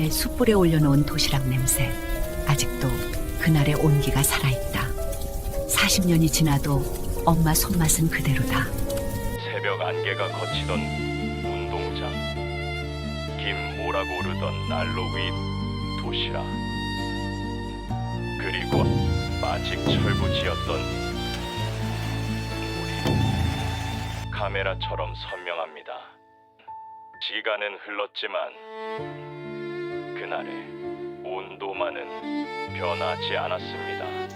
위에 숯불에 올려놓은 도시락 냄새. 아직도 그날의 온기가 살아있다. 40년이 지나도 엄마 손맛은 그대로다. 새벽 안개가 걷히던 운동장, 김모라고 오르던 난로 위 도시락, 그리고 마직 철부지였던 우리. 카메라처럼 선명합니다. 시간은 흘렀지만 그날의 온도만은 변하지 않았습니다.